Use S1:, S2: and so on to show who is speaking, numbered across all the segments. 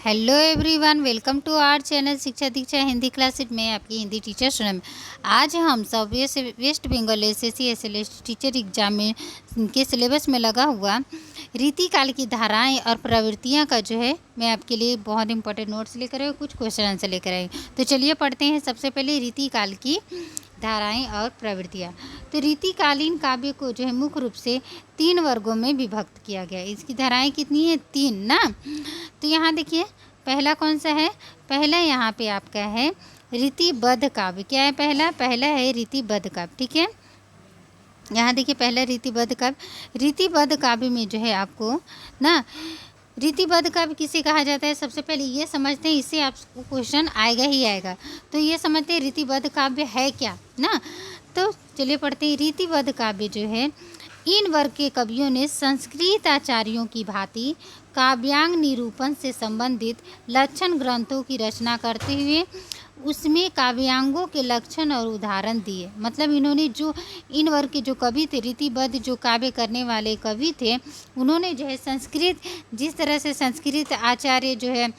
S1: Hello everyone, welcome to our channel Shiksha Diksha Hindi classes में आपकी Hindi teacher Sonam. आज हम सब West Bengal SSC SLST teacher exam में के सिलेबस में लगा हुआ रीतिकाल की धाराएं और प्रवृत्तियां का जो है मैं आपके लिए बहुत इंपॉर्टेंट नोट्स लेकर आई हूँ, कुछ क्वेश्चन आंसर लेकर आई हूँ। तो चलिए पढ़ते हैं। सबसे पहले रीतिकाल की धाराएं और प्रवृत्तियाँ। तो रीतिकालीन काव्य को जो है मुख्य रूप से 3 वर्गों में विभक्त किया गया है। इसकी धाराएं कितनी है? 3 ना। तो यहाँ देखिए पहला कौन सा है? पहला यहाँ पे आपका है रीतिबद्ध काव्य। क्या है पहला है रीतिबद्ध काव्य। ठीक है, यहाँ देखिए पहला रीतिबद्ध काव्य। रीतिबद्ध काव्य में जो है आपको ना, रीतिबद्ध काव्य किसे कहा जाता है? सबसे पहले ये समझते हैं, इससे आपको क्वेश्चन आएगा ही आएगा। तो ये समझते हैं रीतिबद्ध काव्य है क्या ना। तो चलिए पढ़ते हैं। रीतिबद्ध काव्य जो है इन वर्ग के कवियों ने संस्कृत आचार्यों की भांति काव्यांग निरूपण से संबंधित लक्षण ग्रंथों की रचना करते हुए उसमें काव्यांगों के लक्षण और उदाहरण दिए। मतलब इन्होंने जो इन वर्ग के जो कवि थे, रीतिबद्ध जो काव्य करने वाले कवि थे, उन्होंने जो है संस्कृत, जिस तरह से संस्कृत आचार्य जो है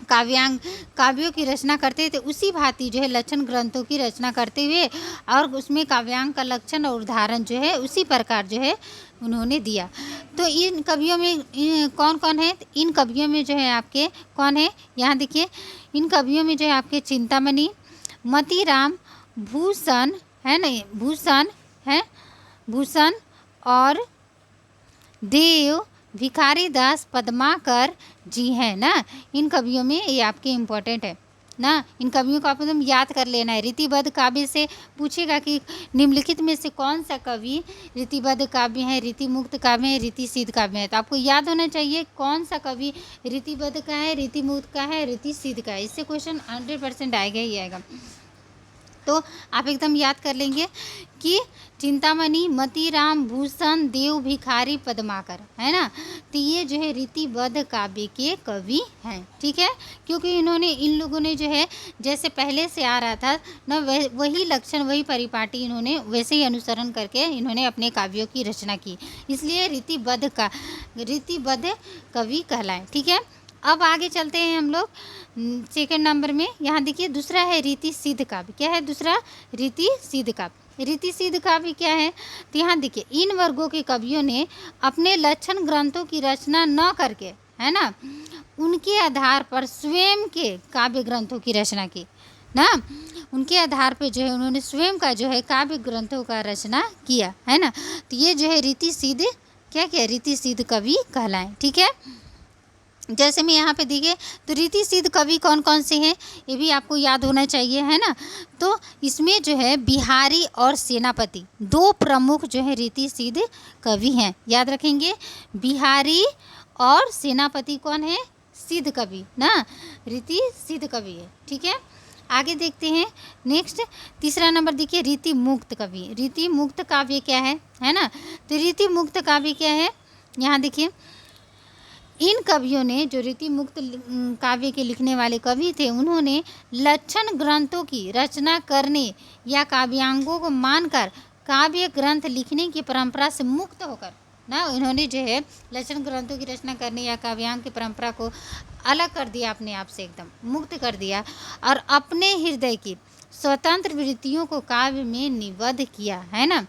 S1: काव्यों की रचना करते थे, उसी भांति जो है लक्षण ग्रंथों की रचना करते हुए और उसमें काव्यांग का लक्षण और उदाहरण जो है उसी प्रकार जो है उन्होंने दिया। तो इन कवियों में कौन कौन है? इन कवियों में जो है आपके कौन है? यहाँ देखिए इन कवियों में जो है आपके चिंतामणि, मतीराम, भूषण है ना, भूषण है, भूषण और देव, भिखारी दास, पद्माकर जी हैं ना। इन कवियों में ये आपके इम्पोर्टेंट है ना। इन कवियों को आप एकदम याद कर लेना है। रीतिबद्ध काव्य से पूछेगा कि निम्नलिखित में से कौन सा कवि रीतिबद्ध काव्य है, रीतिमुक्त काव्य है, रीतिसिद्ध काव्य है। तो आपको याद होना चाहिए कौन सा कवि रीतिबद्ध का है, रीतिमुक्त का है, रीतिसिद्ध का है। इससे क्वेश्चन 100% आएगा ही आएगा। तो आप एकदम याद कर लेंगे कि चिंतामणि, मतीराम, भूषण, देव, भिखारी, पद्माकर है ना। तो ये जो है रीतिबद्ध काव्य के कवि हैं। ठीक है, क्योंकि इन्होंने, इन लोगों ने जो है जैसे पहले से आ रहा था ना, वही लक्षण, वही परिपाटी इन्होंने वैसे ही अनुसरण करके इन्होंने अपने काव्यों की रचना की, इसलिए रीतिबद्ध कवि कहलाए। ठीक है, अब आगे चलते हैं हम लोग सेकंड नंबर में। यहाँ देखिए दूसरा है रीतिसिद्ध काव्य। क्या है दूसरा? रीतिसिद्ध काव्य। रीतिसिद्ध काव्य क्या है? तो यहाँ देखिए इन वर्गों के कवियों ने अपने लक्षण ग्रंथों की रचना न करके, है ना, उनके आधार पर स्वयं के काव्य ग्रंथों की रचना की ना। उनके आधार पर जो है उन्होंने स्वयं का जो है काव्य ग्रंथों का रचना किया, है ना। तो ये जो है रीतिसिद्ध क्या रीतिसिद्ध कवि कहलाएं। ठीक है, जैसे मैं यहाँ पे देखिए तो रीतिसिद्ध कवि कौन कौन से हैं ये भी आपको याद होना चाहिए, है ना। तो इसमें जो है बिहारी और सेनापति 2 प्रमुख जो है रीतिसिद्ध कवि हैं। याद रखेंगे, बिहारी और सेनापति कौन है? सिद्ध कवि ना, रीतिसिद्ध कवि है। ठीक है, आगे देखते हैं नेक्स्ट। तीसरा नंबर देखिए रीतिमुक्त कवि। रीतिमुक्त काव्य क्या है ना। तो रीतिमुक्त काव्य क्या है? यहाँ देखिए इन कवियों ने, जो रीतिमुक्त काव्य के लिखने वाले कवि थे, उन्होंने लक्षण ग्रंथों की रचना करने या काव्यांगों को मानकर काव्य ग्रंथ लिखने की परंपरा से मुक्त होकर ना, उन्होंने जो है लक्षण ग्रंथों की रचना करने या काव्यांग की परंपरा को अलग कर दिया, अपने आप से एकदम मुक्त कर दिया और अपने हृदय की स्वतंत्र वृत्तियों को काव्य में निबद्ध किया, है ना।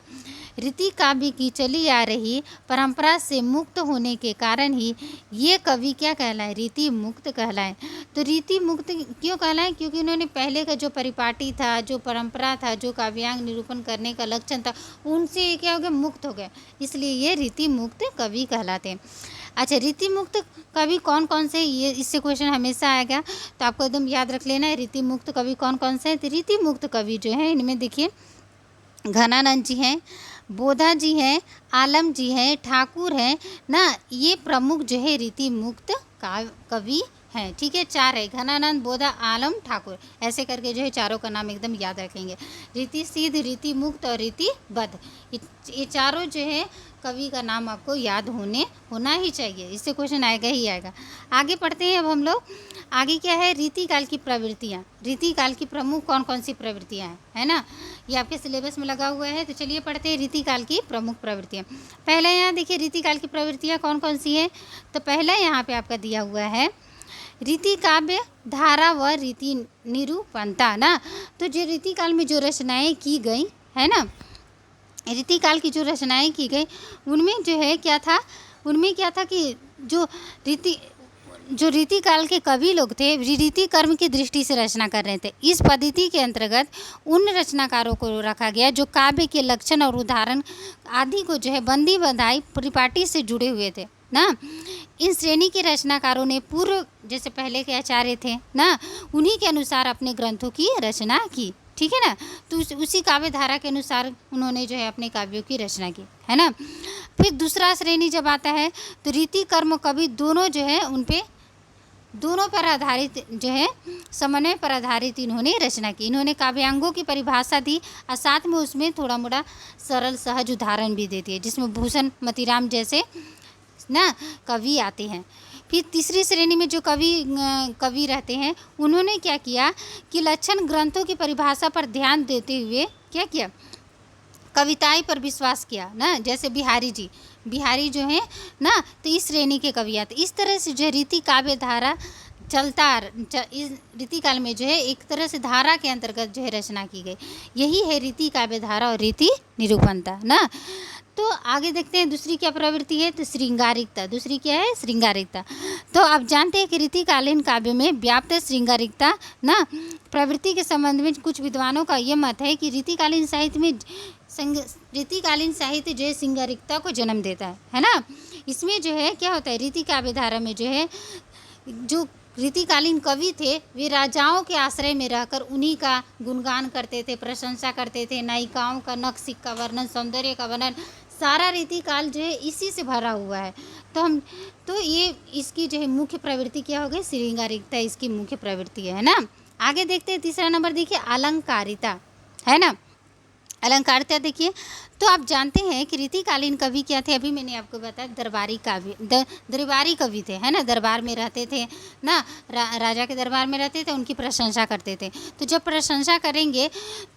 S1: रीति काव्य की चली आ रही परंपरा से मुक्त होने के कारण ही ये कवि क्या कहलाए? रीति मुक्त कहलाए। तो रीति मुक्त क्यों कहलाए? क्योंकि उन्होंने पहले का जो परिपाटी था, जो परंपरा था, जो काव्यांग निरूपण करने का लक्षण था, उनसे क्या हो गया? मुक्त हो गए, इसलिए ये रीति मुक्त कवि कहलाते हैं। अच्छा, रीति मुक्त कवि कौन कौन से? ये इससे क्वेश्चन हमेशा आएगा, तो आपको एकदम याद रख लेना है रीति मुक्त कवि कौन कौन से हैं। तो रीति मुक्त कवि जो है इनमें देखिए घनानंद जी हैं, बोधा जी हैं, आलम जी हैं, ठाकुर हैं ना। ये प्रमुख जो है रीतिमुक्त कवि हैं। ठीक है, 4 है, घनानंद, बोधा, आलम, ठाकुर, ऐसे करके जो है चारों का नाम एकदम याद रखेंगे। रीतिसिद्ध, रीतिमुक्त और रीतिबद्ध, ये चारों जो है कवि का नाम आपको याद होना ही चाहिए, इससे क्वेश्चन आएगा ही आएगा। आगे पढ़ते हैं अब हम लोग। आगे क्या है? रीतिकाल की प्रवृत्तियाँ। रीतिकाल की प्रमुख कौन कौन सी प्रवृत्तियाँ हैं, है ना, ये आपके सिलेबस में लगा हुआ है। तो चलिए पढ़ते हैं रीतिकाल की प्रमुख प्रवृत्तियाँ। पहले यहाँ देखिए रीतिकाल की प्रवृत्तियाँ कौन कौन सी हैं। तो पहला यहाँ पे आपका दिया हुआ है रीति काव्य धारा व रीति निरूपणता ना। तो जो रीति काल में जो रचनाएं की गई है ना, रीति काल की जो रचनाएं की गई उनमें जो है क्या था, उनमें क्या था कि जो रीति काल के कवि लोग थे रीति कर्म की दृष्टि से रचना कर रहे थे। इस पद्धति के अंतर्गत उन रचनाकारों को रखा गया जो काव्य के लक्षण और उदाहरण आदि को जो है बंदी बंधाई परिपाटी से जुड़े हुए थे ना। इन श्रेणी के रचनाकारों ने पूर्व जैसे पहले के आचार्य थे ना, उन्हीं के अनुसार अपने ग्रंथों की रचना की, ठीक है ना। तो उसी काव्य धारा के अनुसार उन्होंने जो है अपने काव्यों की रचना की, है ना। फिर दूसरा श्रेणी जब आता है तो रीति कर्म कवि दोनों जो है उन पे दोनों पर आधारित जो है समन्वय पर आधारित इन्होंने रचना की। इन्होंने काव्यांगों की परिभाषा दी और साथ में उसमें थोड़ा मोड़ा सरल सहज उदाहरण भी देती है, जिसमें भूषण मतीराम जैसे ना कवि आते हैं। फिर तीसरी श्रेणी में जो कवि रहते हैं उन्होंने क्या किया कि लक्षण ग्रंथों की परिभाषा पर ध्यान देते हुए क्या किया, कविताएं पर विश्वास किया ना। जैसे बिहारी जो है ना, तो इस श्रेणी के कवि आते। इस तरह से जो रीति काव्य धारा इस रीति काल में जो है एक तरह से धारा के अंतर्गत जो है रचना की गई। यही है रीति काव्य धारा और रीति निरूपणता ना। तो आगे देखते हैं दूसरी क्या प्रवृत्ति है, तो श्रृंगारिकता। दूसरी क्या है, श्रृंगारिकता। तो आप जानते हैं कि रीतिकालीन काव्य में व्याप्त श्रृंगारिकता ना प्रवृत्ति के संबंध में कुछ विद्वानों का यह मत है कि रीतिकालीन साहित्य जो है श्रृंगारिकता को जन्म देता है ना। इसमें जो है क्या होता है, रीति काव्य धारा में जो है जो रीतिकालीन कवि थे वे राजाओं के आश्रय में रहकर उन्हीं का गुणगान करते थे, प्रशंसा करते थे। नायिकाओं का नक्श का वर्णन, सौंदर्य का वर्णन, सारा रीतिकाल जो है इसी से भरा हुआ है। तो ये इसकी जो है मुख्य प्रवृत्ति क्या हो गई, श्रृंगारिकता इसकी मुख्य प्रवृत्ति है ना। आगे देखते हैं तीसरा नंबर देखिए अलंकारिता, है ना। अलंकारिता देखिए, तो आप जानते हैं कि रीतिकालीन कवि क्या थे, अभी मैंने आपको बताया दरबारी कवि थे, है ना। दरबार में रहते थे ना, राजा के दरबार में रहते थे, उनकी प्रशंसा करते थे। तो जब प्रशंसा करेंगे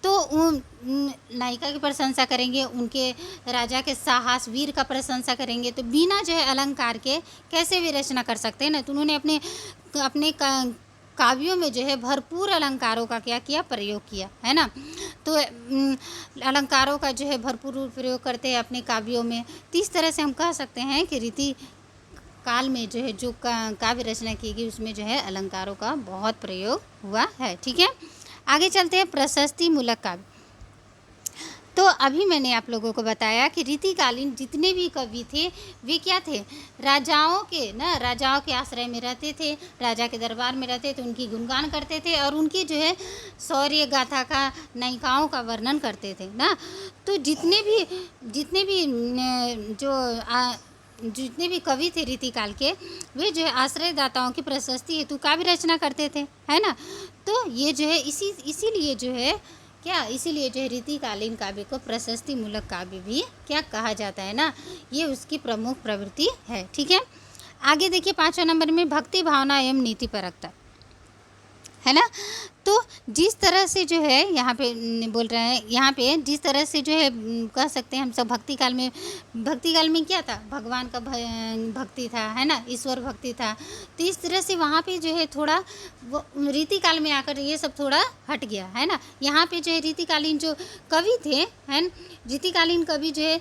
S1: तो नायिका की प्रशंसा करेंगे, उनके राजा के साहस वीर का प्रशंसा करेंगे। तो बिना जो है अलंकार के कैसे भी रचना कर सकते हैं ना। तो उन्होंने अपने काव्यों में जो है भरपूर अलंकारों का क्या किया, प्रयोग किया, है ना। तो अलंकारों का जो है भरपूर प्रयोग करते हैं अपने काव्यों में। तो इस तरह से हम कह सकते हैं कि रीति काल में जो है जो काव्य रचना की गई उसमें जो है अलंकारों का बहुत प्रयोग हुआ है, ठीक है। आगे चलते हैं प्रशस्ति मूलक काव्य। तो अभी मैंने आप लोगों को बताया कि रीतिकालीन जितने भी कवि थे वे क्या थे, राजाओं के आश्रय में रहते थे, राजा के दरबार में रहते थे, उनकी गुणगान करते थे और उनकी जो है शौर्य गाथा का, नायिकाओं का वर्णन करते थे ना। तो जितने भी कवि थे रीतिकाल के वे जो है आश्रयदाताओं की प्रशस्ति हेतु काव्य रचना करते थे, है ना। तो ये जो है इसीलिए जो है इसीलिए जो है रीतिकालीन काव्य को प्रशस्ति मूलक काव्य भी क्या कहा जाता है ना। ये उसकी प्रमुख प्रवृत्ति है, ठीक है। आगे देखिए 5वां नंबर में भक्ति भावना एवं नीतिपरकता, है ना। तो जिस तरह से जो है यहाँ पे बोल रहे हैं, यहाँ पे जिस तरह से जो है कह सकते हैं हम सब भक्ति काल में क्या था, भगवान का भक्ति था, है ना, ईश्वर भक्ति था। तो इस तरह से वहाँ पे जो है थोड़ा वो रीतिकाल में आकर ये सब थोड़ा हट गया, है ना। यहाँ पे जो है रीतिकालीन जो कवि थे, है रीतिकालीन कवि जो है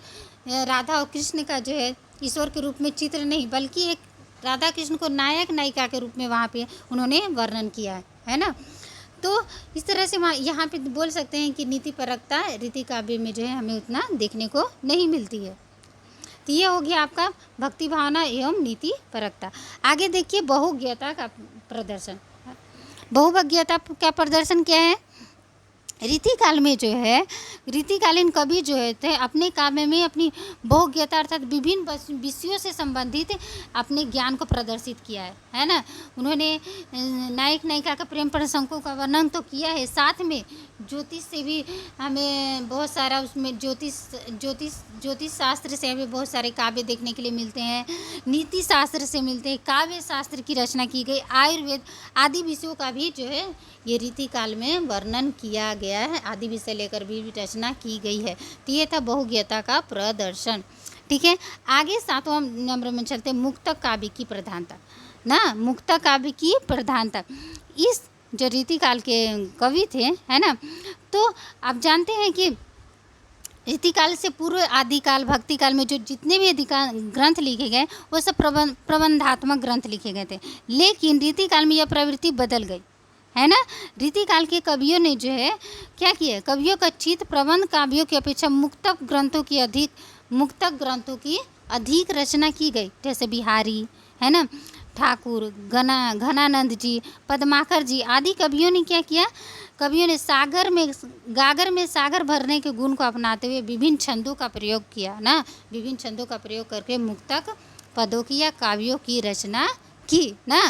S1: राधा और कृष्ण का जो है ईश्वर के रूप में चित्र नहीं बल्कि एक राधा कृष्ण को नायक नायिका के रूप में वहाँ पे उन्होंने वर्णन किया है ना। तो इस तरह से वहाँ यहाँ पे बोल सकते हैं कि नीतिपरकता रीति काव्य में जो है हमें उतना देखने को नहीं मिलती है। तो ये हो गया आपका भक्ति भावना एवं नीतिपरकता। आगे देखिए बहुज्ञता का प्रदर्शन। बहुज्ञता का प्रदर्शन क्या है, रीतिकाल में जो है रीतिकालीन कवि जो है थे अपने काव्य में अपनी बहुज्ञता अर्थात विभिन्न विषयों से संबंधित अपने ज्ञान को प्रदर्शित किया है ना। उन्होंने नायक नायिका का प्रेम प्रसंगों का वर्णन तो किया है, साथ में ज्योतिष से भी हमें बहुत सारा उसमें ज्योतिष शास्त्र से हमें बहुत सारे काव्य देखने के लिए मिलते हैं, नीति शास्त्र से मिलते हैं, काव्य शास्त्र की रचना की गई, आयुर्वेद आदि विषयों का भी जो है ये रीतिकाल में वर्णन किया गया है, आदि विषय लेकर भी रचना की गई है। तो ये था बहुज्ञता का प्रदर्शन, ठीक है। आगे 7वां नंबर में चलते हैं मुक्तक काव्य की प्रधानता। ना मुक्तक काव्य की प्रधानता। इस जो रीतिकाल के कवि थे, है ना, तो आप जानते हैं कि रीतिकाल से पूर्व आदिकाल भक्तिकाल में जो जितने भी ग्रंथ लिखे गए वो सब प्रबंधात्मक ग्रंथ लिखे गए थे। लेकिन रीतिकाल में यह प्रवृत्ति बदल गई, है ना। रीतिकाल के कवियों ने जो है क्या किया, कवियों का चित्त प्रबंध काव्यों की अपेक्षा मुक्तक ग्रंथों की अधिक रचना की गई। जैसे बिहारी, है ना, ठाकुर, घनानंद जी, पद्माकर जी आदि कवियों ने क्या किया, कवियों ने गागर में सागर भरने के गुण को अपनाते हुए विभिन्न छंदों का प्रयोग किया ना, विभिन्न छंदों का प्रयोग करके मुक्तक पदों की या काव्यों की रचना की ना।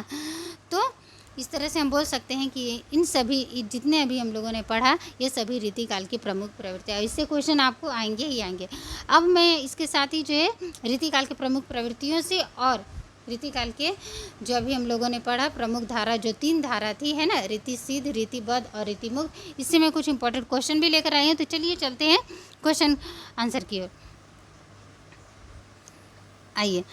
S1: तो इस तरह से हम बोल सकते हैं कि इन सभी जितने अभी हम लोगों ने पढ़ा ये सभी रीतिकाल की प्रमुख प्रवृत्तियाँ, इससे क्वेश्चन आपको आएंगे ही आएंगे। अब मैं इसके साथ ही जो है रीतिकाल के प्रमुख प्रवृत्तियों से और रीतिकाल के जो अभी हम लोगों ने पढ़ा प्रमुख धारा, जो 3 धारा थी, है ना, रीति सिद्ध, रीतिबद्ध और रीतिमुक्त, इससे मैं कुछ इंपॉर्टेंट क्वेश्चन भी लेकर आई हूँ। तो चलिए चलते हैं क्वेश्चन आंसर की ओर। आइए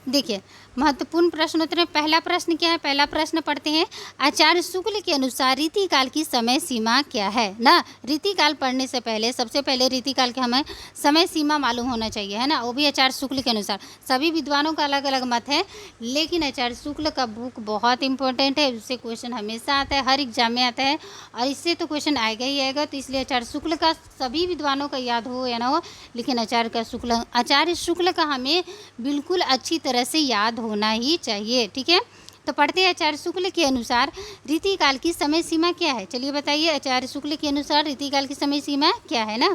S1: देखिए महत्वपूर्ण प्रश्नोत्तर में पहला प्रश्न क्या है, पहला प्रश्न पढ़ते हैं। आचार्य शुक्ल के अनुसार रीतिकाल की समय सीमा क्या है ना। रीतिकाल पढ़ने से पहले सबसे पहले रीतिकाल के हमें समय सीमा मालूम होना चाहिए, है ना, वो भी आचार्य शुक्ल के अनुसार। सभी विद्वानों का अलग अलग मत है, लेकिन आचार्य शुक्ल का बुक बहुत इंपॉर्टेंट है, उससे क्वेश्चन हमेशा आता है, हर एग्जाम में आता है और इससे तो क्वेश्चन आएगा ही आएगा। तो इसलिए आचार्य शुक्ल का सभी विद्वानों का याद हो या ना हो, लेकिन आचार्य शुक्ल का हमें बिल्कुल अच्छी तरह से याद होना ही चाहिए, ठीक है। तो पढ़ते हैं आचार्य शुक्ल के अनुसार रीतिकाल की समय सीमा क्या है। चलिए बताइए आचार्य शुक्ल के अनुसार रीतिकाल की समय सीमा क्या है ना।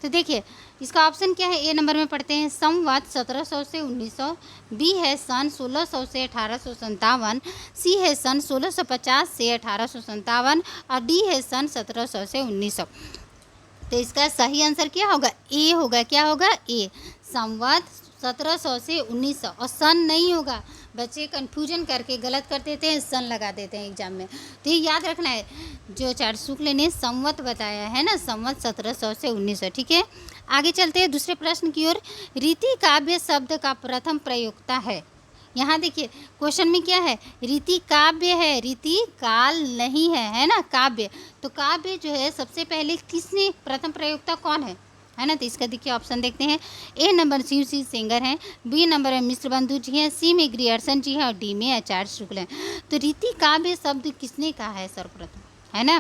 S1: तो देखिए इसका ऑप्शन क्या है, ए नंबर में पढ़ते हैं संवत 1700 से 1900, बी है सन 1600 से 1857, सी है सन 1650 से 1857 और डी है सन 1700 से 1900। तो इसका सही आंसर क्या होगा, ए होगा। क्या होगा, ए, संवत 1700 से 1900 और सन नहीं होगा। बच्चे कंफ्यूजन करके गलत कर देते हैं, सन लगा देते हैं एग्जाम में। तो ये याद रखना है, जो आचार्य शुक्ल ने संवत बताया है ना, संवत 1700 से 1900, ठीक है। आगे चलते हैं दूसरे प्रश्न की ओर। रीति काव्य शब्द का प्रथम प्रयोक्ता है। यहाँ देखिए क्वेश्चन में क्या है, रीति काव्य है, रीति काल नहीं है ना, काव्य। तो काव्य जो है सबसे पहले किसने प्रथम प्रयोक्ता कौन है ना। तो इसका देखिए ऑप्शन देखते हैं। ए नंबर शिव सी सेंगर हैं, बी नंबर में मिश्र बंधु जी हैं, सी में ग्रियर्सन जी हैं और डी में आचार्य शुक्ल हैं। तो रीति काव्य शब्द किसने कहा है सर्वप्रथम, है ना।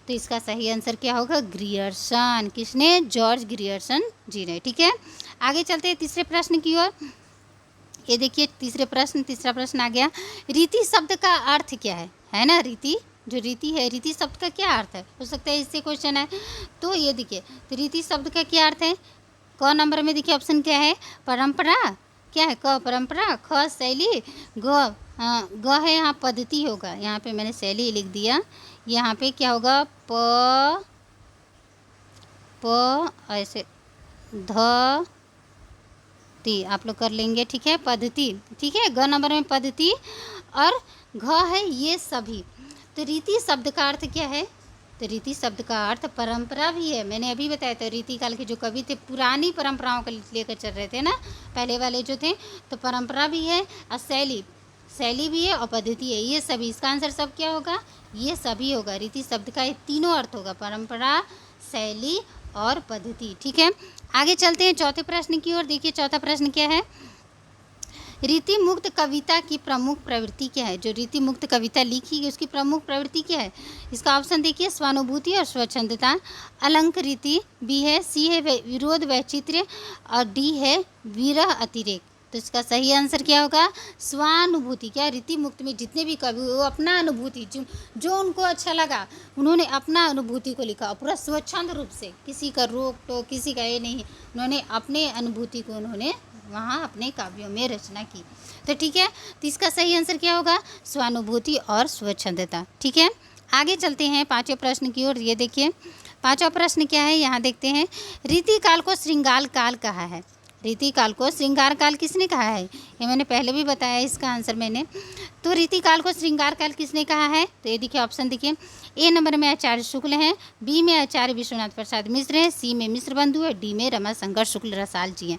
S1: तो इसका सही आंसर क्या होगा, ग्रियर्सन। किसने, जॉर्ज ग्रियर्सन जी ने, ठीक है। आगे चलते हैं तीसरे प्रश्न की ओर। ये देखिए तीसरा प्रश्न आ गया। रीति शब्द का अर्थ क्या है ना। रीति जो रीति है, रीति शब्द का क्या अर्थ है, हो सकता है इससे क्वेश्चन है। तो ये देखिए तो रीति शब्द का क्या अर्थ है, क नंबर में देखिए ऑप्शन क्या है, परंपरा, क्या है, क परंपरा, ख शैली, ग है यहाँ पद्धति होगा, यहाँ पे मैंने शैली लिख दिया, यहाँ पे क्या होगा, प ऐसे ध ती आप लोग कर लेंगे, ठीक है, पद्धति, ठीक है। ग नंबर में पद्धति और घ है ये सभी। तो रीति शब्द का अर्थ क्या है, तो रीति शब्द का अर्थ परंपरा भी है। मैंने अभी बताया था रीतिकाल के जो कवि थे पुरानी परंपराओं को लेकर चल रहे थे ना, पहले वाले जो थे, तो परंपरा भी है और शैली भी है और पद्धति है, ये सभी। इसका आंसर सब क्या होगा, ये सभी होगा। रीति शब्द का ये तीनों अर्थ होगा, परंपरा, शैली और पद्धति, ठीक है। आगे चलते हैं चौथे प्रश्न की ओर। देखिए चौथा प्रश्न क्या है, रीति मुक्त कविता की प्रमुख प्रवृत्ति क्या है। जो रीति मुक्त कविता लिखी गई उसकी प्रमुख प्रवृत्ति क्या है। इसका ऑप्शन देखिए, स्वानुभूति और स्वच्छंदता, अलंकृति, बी है, सी है विरोध वैचित्र्य और डी है विरह अतिरेक। तो इसका सही आंसर क्या होगा, स्वानुभूति। क्या, रीति मुक्त में जितने भी कवि वो अपना अनुभूति जो उनको अच्छा लगा उन्होंने अपना अनुभूति को लिखा, पूरा स्वच्छंद रूप से, किसी का रोक टोक किसी का ये नहीं, उन्होंने अपने अनुभूति को उन्होंने वहाँ अपने काव्यों में रचना की। तो ठीक है, तो इसका सही आंसर क्या होगा, स्वानुभूति और स्वच्छंदता, ठीक है। आगे चलते हैं पांचवें प्रश्न की ओर। ये देखिए पांचवा प्रश्न क्या है, यहाँ देखते हैं। रीतिकाल को श्रृंगार काल कहा है। रीतिकाल को श्रृंगार काल किसने कहा है, ये मैंने पहले भी बताया इसका आंसर मैंने। तो रीतिकाल को श्रृंगार काल किसने कहा है, तो ये देखिए ऑप्शन देखिए, ए नंबर में आचार्य शुक्ल हैं, बी में आचार्य विश्वनाथ प्रसाद मिश्र हैं, सी में मिश्र बंधु है, डी में रमाशंकर शुक्ल रसाल जी हैं।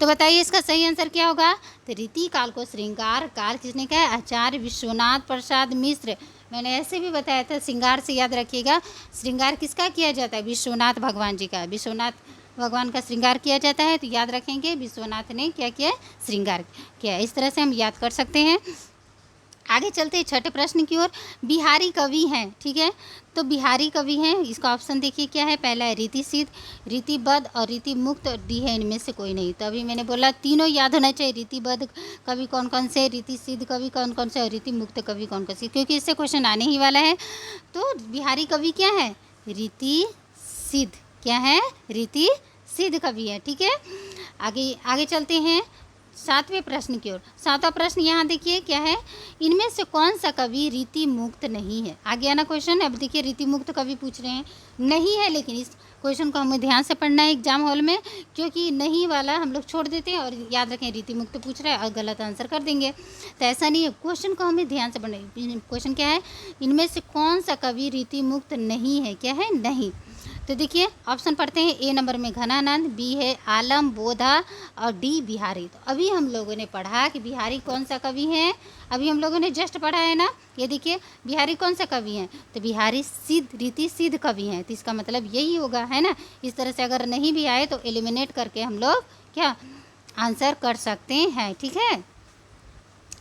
S1: तो बताइए इसका सही आंसर क्या होगा। तो रीति काल को श्रृंगार काल किसने कहा है, आचार्य विश्वनाथ प्रसाद मिश्र। मैंने ऐसे भी बताया था, श्रृंगार से याद रखिएगा, श्रृंगार किसका किया जाता है, विश्वनाथ भगवान जी का, विश्वनाथ भगवान का श्रृंगार किया जाता है। तो याद रखेंगे विश्वनाथ ने क्या किया, श्रृंगार किया। इस तरह से हम याद कर सकते हैं। आगे चलते हैं छठे प्रश्न की ओर। बिहारी कवि हैं, ठीक है, तो बिहारी कवि हैं, इसका ऑप्शन देखिए क्या है। पहला है रीति सिद्ध, रीतिबद्ध और रीति मुक्त, और डी है इनमें से कोई नहीं। तो अभी मैंने बोला तीनों याद होना चाहिए, रीतिबद्ध कवि कौन कौन से, रीति सिद्ध कवि कौन कौन से, और रीति मुक्त कवि कौन कौन से, क्योंकि इससे क्वेश्चन आने ही वाला है। तो बिहारी कवि क्या है, रीति सिद्ध, क्या है, रीति सिद्ध कवि है, ठीक है। आगे चलते हैं सातवें प्रश्न की ओर। सातवां प्रश्न यहाँ देखिए क्या है, इनमें से कौन सा कवि रीति मुक्त नहीं है। आ गया ना क्वेश्चन। अब देखिए रीति मुक्त कवि पूछ रहे हैं, नहीं है, लेकिन इस क्वेश्चन को हमें ध्यान से पढ़ना है एग्जाम हॉल में, क्योंकि नहीं वाला हम लोग छोड़ देते हैं और याद रखें रीति मुक्त पूछ रहा है और गलत आंसर कर देंगे। तो ऐसा नहीं है, क्वेश्चन को हमें ध्यान से पढ़ना है। क्वेश्चन क्या है, इनमें से कौन सा कवि रीति मुक्त नहीं है, क्या है, नहीं। तो देखिए ऑप्शन पढ़ते हैं। ए नंबर में घनानंद, बी है आलम बोधा, और डी बिहारी। तो अभी हम लोगों ने पढ़ा कि बिहारी कौन सा कवि है, अभी हम लोगों ने जस्ट पढ़ा है ना। ये देखिए बिहारी कौन सा कवि हैं, तो बिहारी सिद्ध, रीति सिद्ध कवि हैं। तो इसका मतलब यही होगा, है ना। इस तरह से अगर नहीं भी आए तो एलिमिनेट करके हम लोग क्या आंसर कर सकते हैं, ठीक है।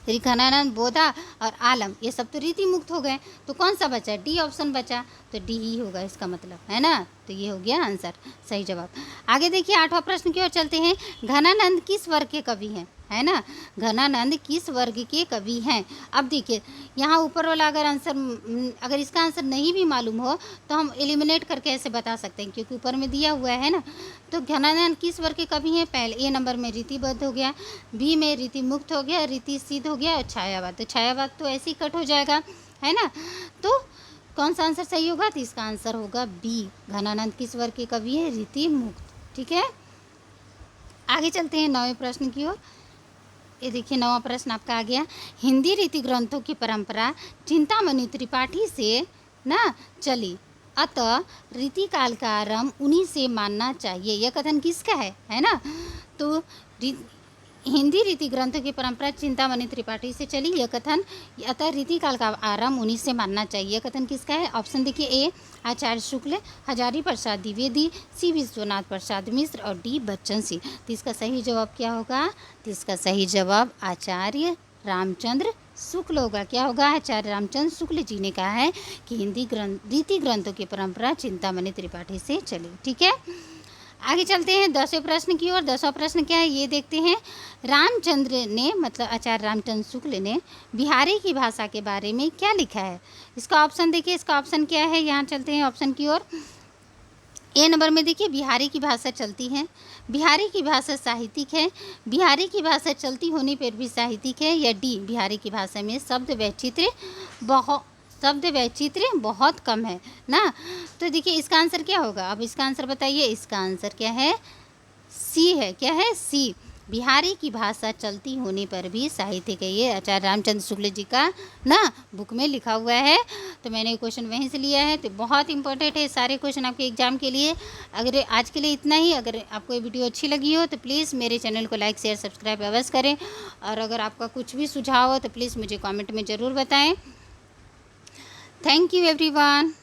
S1: घनानंद, बोधा और आलम, ये सब तो रीति मुक्त हो गए। तो कौन सा बचा, डी ऑप्शन बचा, तो डी ही होगा इसका मतलब, है ना। तो ये हो गया आंसर, सही जवाब। आगे देखिए आठवां प्रश्न की ओर चलते हैं। घनानंद किस वर्ग के कवि हैं, है ना, घनानंद किस वर्ग के कवि हैं। अब देखिए यहाँ ऊपर वाला अगर इसका आंसर नहीं भी मालूम हो तो हम एलिमिनेट करके ऐसे बता सकते हैं, क्योंकि ऊपर में दिया हुआ है ना। तो घनानंद किस वर्ग के कवि हैं, पहले ए नंबर में रीतिबद्ध हो गया, बी में रीति मुक्त हो गया, रीति सिद्ध हो गया, और छायावाद। तो छायावाद तो ऐसे ही कट हो जाएगा, है ना। तो कौन सा आंसर सही होगा, तो इसका आंसर होगा बी, घनानंद किस वर्ग के कवि है, रीति मुक्त, ठीक है। आगे चलते हैं नौवें प्रश्न की ओर। ये देखिए नवा प्रश्न आपका आ गया। हिंदी रीति ग्रंथों की परंपरा चिंतामणि त्रिपाठी से ना चली, अतः रीति काल का आरंभ उन्हीं से मानना चाहिए। यह कथन किसका है ना। तो हिंदी रीति ग्रंथों की परंपरा चिंतामणि त्रिपाठी से चली, यह कथन, अतः रीति काल का आरंभ उन्हीं से मानना चाहिए। यह कथन किसका है। ऑप्शन देखिए, ए आचार्य शुक्ल, हजारी प्रसाद द्विवेदी, सी विश्वनाथ प्रसाद मिश्र, और डी बच्चन सिंह। तो इसका सही जवाब क्या होगा, तो इसका सही जवाब आचार्य रामचंद्र शुक्ल होगा। क्या होगा, आचार्य रामचंद्र शुक्ल जी ने कहा है कि हिंदी रीति ग्रंथों की परंपरा चिंतामणि त्रिपाठी से चली, ठीक है। आगे चलते हैं 10वें प्रश्न की ओर। 10वां प्रश्न क्या है ये देखते हैं। रामचंद्र ने, मतलब आचार्य रामचंद्र शुक्ल ने बिहारी की भाषा के बारे में क्या लिखा है। इसका ऑप्शन देखिए, इसका ऑप्शन क्या है, यहाँ चलते हैं ऑप्शन की ओर। ए नंबर में देखिए बिहारी की भाषा चलती है, बिहारी की भाषा साहित्यिक है, बिहारी की भाषा चलती होने पर भी साहित्यिक है, या डी बिहारी की भाषा में शब्द वैचित्र्य बहुत कम है ना। तो देखिए इसका आंसर क्या होगा, अब इसका आंसर बताइए। इसका आंसर क्या है, सी है, क्या है, सी, बिहारी की भाषा चलती होने पर भी साहित्यिक है। ये आचार्य रामचंद्र शुक्ल जी का ना बुक में लिखा हुआ है। तो मैंने क्वेश्चन वहीं से लिया है, तो बहुत इंपॉर्टेंट है सारे क्वेश्चन आपके एग्जाम के लिए। अगर आज के लिए इतना ही, अगर आपको ये वीडियो अच्छी लगी हो तो प्लीज़ मेरे चैनल को लाइक शेयर सब्सक्राइब अवश्य करें, और अगर आपका कुछ भी सुझाव हो तो प्लीज़ मुझे कॉमेंट में ज़रूर बताएँ। Thank you everyone.